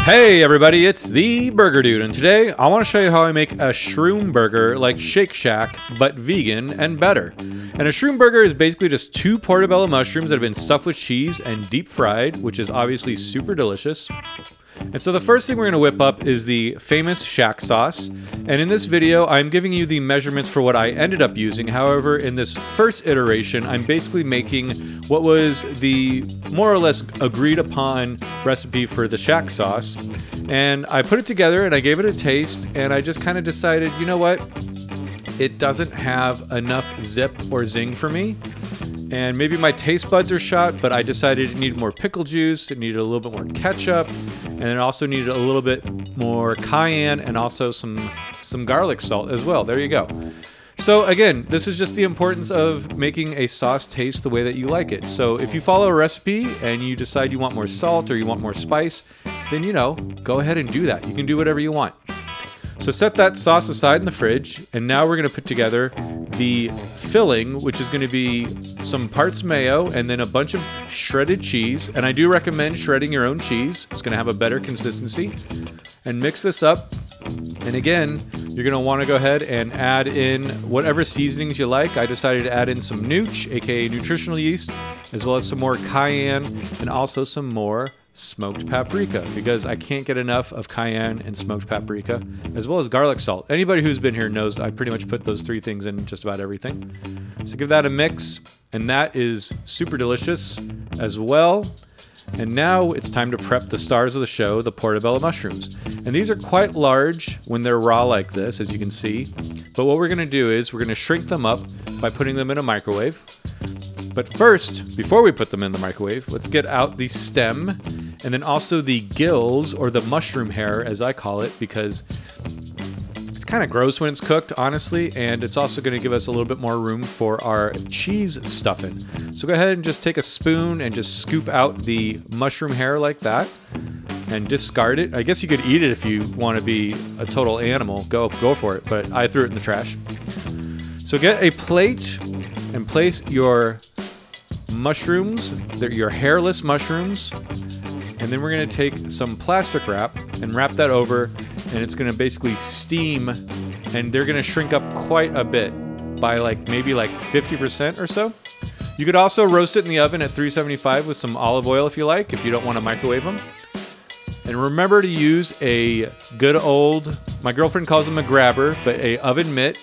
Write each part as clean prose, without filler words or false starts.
Hey everybody, it's the Burger Dude, and today I want to show you how I make a shroom burger like Shake Shack, but vegan and better. And a shroom burger is basically just 2 portobello mushrooms that have been stuffed with cheese and deep fried, which is obviously super delicious. And so the first thing we're going to whip up is the famous Shack sauce. And in this video, I'm giving you the measurements for what I ended up using. However, in this first iteration, I'm basically making what was the more or less agreed upon recipe for the Shack sauce. And I put it together and I gave it a taste, and I just kind of decided, you know what? It doesn't have enough zip or zing for me. And maybe my taste buds are shot, but I decided it needed more pickle juice, it needed a little bit more ketchup, and it also needed a little bit more cayenne and also some garlic salt as well. There you go. So again, this is just the importance of making a sauce taste the way that you like it. So if you follow a recipe and you decide you want more salt or you want more spice, then go ahead and do that. You can do whatever you want. So set that sauce aside in the fridge, and now we're going to put together the filling, which is going to be some parts mayo and then a bunch of shredded cheese. And I do recommend shredding your own cheese. It's going to have a better consistency. And mix this up. And again, you're going to want to go ahead and add in whatever seasonings you like. I decided to add in some nooch, aka nutritional yeast, as well as some more cayenne and also some more smoked paprika, because I can't get enough of cayenne and smoked paprika, as well as garlic salt. Anybody who's been here knows I pretty much put those 3 things in just about everything. So give that a mix, and that is super delicious as well. And now it's time to prep the stars of the show, the portobello mushrooms. And these are quite large when they're raw like this, as you can see. But what we're going to do is we're going to shrink them up by putting them in a microwave. But first, before we put them in the microwave, let's get out the stem and then also the gills, or the mushroom hair as I call it, because it's kind of gross when it's cooked, honestly, and it's also going to give us a little bit more room for our cheese stuffing. So go ahead and just take a spoon and just scoop out the mushroom hair like that and discard it. I guess you could eat it if you want to be a total animal. Go for it, but I threw it in the trash. So get a plate and place your mushrooms, your hairless mushrooms, and then we're going to take some plastic wrap and wrap that over, and it's going to basically steam, and they're going to shrink up quite a bit by maybe 50% or so. You could also roast it in the oven at 375 with some olive oil if you like, if you don't want to microwave them. And remember to use a good old, my girlfriend calls them a grabber, but a oven mitt,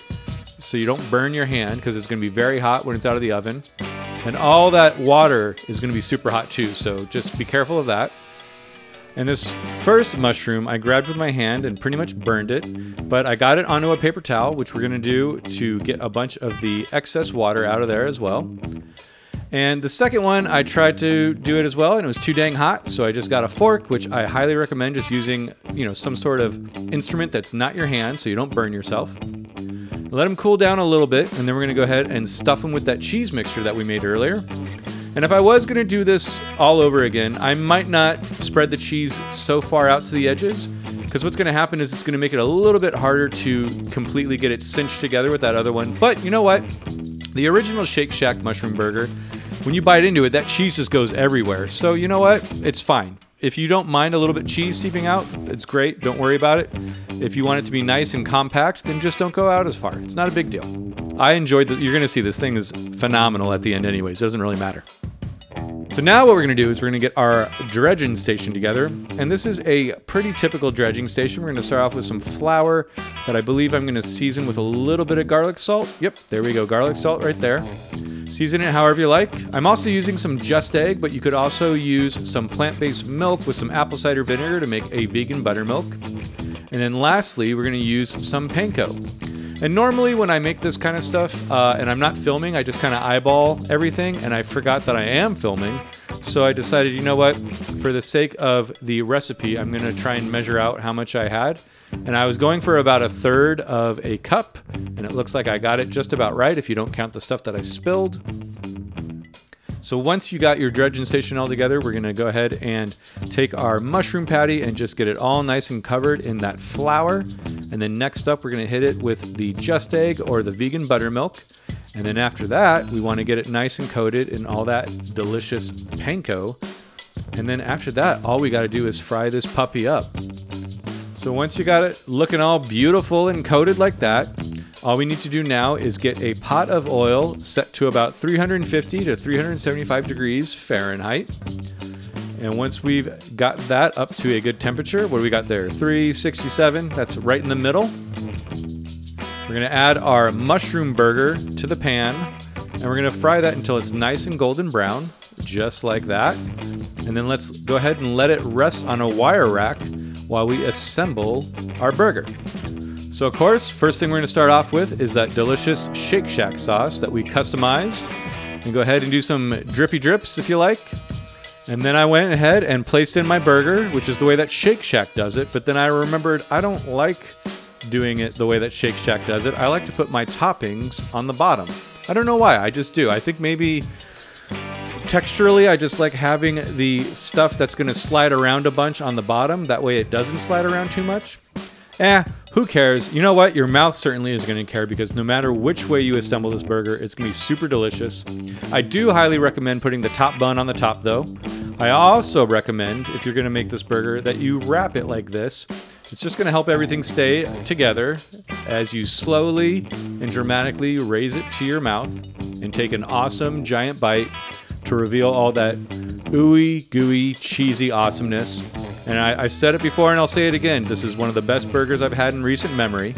so you don't burn your hand, because it's going to be very hot when it's out of the oven. And all that water is going to be super hot too, so just be careful of that. And this first mushroom I grabbed with my hand and pretty much burned it, but I got it onto a paper towel, which we're going to do to get a bunch of the excess water out of there as well. And the second one, I tried to do it as well, and it was too dang hot, so I just got a fork, which I highly recommend just using, some sort of instrument that's not your hand, so you don't burn yourself. Let them cool down a little bit, and then we're going to go ahead and stuff them with that cheese mixture that we made earlier. And if I was going to do this all over again, I might not spread the cheese so far out to the edges, because what's going to happen is it's going to make it a little bit harder to completely get it cinched together with that other one. But you know what? The original Shake Shack mushroom burger, when you bite into it, that cheese just goes everywhere. So you know what? It's fine. If you don't mind a little bit cheese seeping out, it's great. Don't worry about it. If you want it to be nice and compact, then just don't go out as far. It's not a big deal. I enjoyed that. You're going to see this thing is phenomenal at the end anyways. It doesn't really matter. So now what we're going to do is we're going to get our dredging station together. And this is a pretty typical dredging station. We're going to start off with some flour that I believe I'm going to season with a little bit of garlic salt. Yep, there we go. Garlic salt right there. Season it however you like. I'm also using some Just Egg, but you could also use some plant-based milk with some apple cider vinegar to make a vegan buttermilk. And then lastly, we're going to use some panko. And normally when I make this kind of stuff and I'm not filming, I just kind of eyeball everything, and I forgot that I am filming. So I decided, you know what, for the sake of the recipe, I'm going to try and measure out how much I had. And I was going for about 1/3 of a cup, and it looks like I got it just about right if you don't count the stuff that I spilled. So once you got your dredging station all together, we're going to go ahead and take our mushroom patty and just get it all nice and covered in that flour. And then next up, we're going to hit it with the Just Egg or the vegan buttermilk. And then after that, we want to get it nice and coated in all that delicious panko. And then after that, all we got to do is fry this puppy up. So once you got it looking all beautiful and coated like that, all we need to do now is get a pot of oil set to about 350 to 375 degrees Fahrenheit. And once we've got that up to a good temperature, what do we got there? 367, that's right in the middle. We're gonna add our mushroom burger to the pan, and we're gonna fry that until it's nice and golden brown, just like that. And then let's go ahead and let it rest on a wire rack while we assemble our burger. So of course, first thing we're gonna start off with is that delicious Shake Shack sauce that we customized. And go ahead and do some drippy drips if you like. And then I went ahead and placed in my burger, which is the way that Shake Shack does it. But then I remembered I don't like doing it the way that Shake Shack does it. I like to put my toppings on the bottom. I don't know why, I just do. I think maybe texturally, I just like having the stuff that's gonna slide around a bunch on the bottom. That way it doesn't slide around too much. Who cares? You know what? Your mouth certainly is going to care, because no matter which way you assemble this burger, it's going to be super delicious. I do highly recommend putting the top bun on the top though. I also recommend, if you're going to make this burger, that you wrap it like this. It's just going to help everything stay together as you slowly and dramatically raise it to your mouth and take an awesome giant bite to reveal all that ooey gooey cheesy awesomeness. And I've said it before and I'll say it again, this is one of the best burgers I've had in recent memory.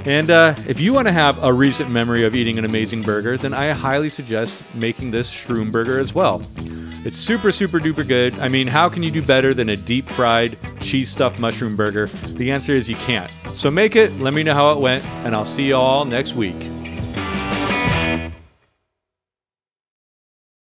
And if you want to have a recent memory of eating an amazing burger, then I highly suggest making this SHROOM burger as well. It's super, super duper good. I mean, how can you do better than a deep fried cheese stuffed mushroom burger? The answer is you can't. So make it, let me know how it went, and I'll see you all next week.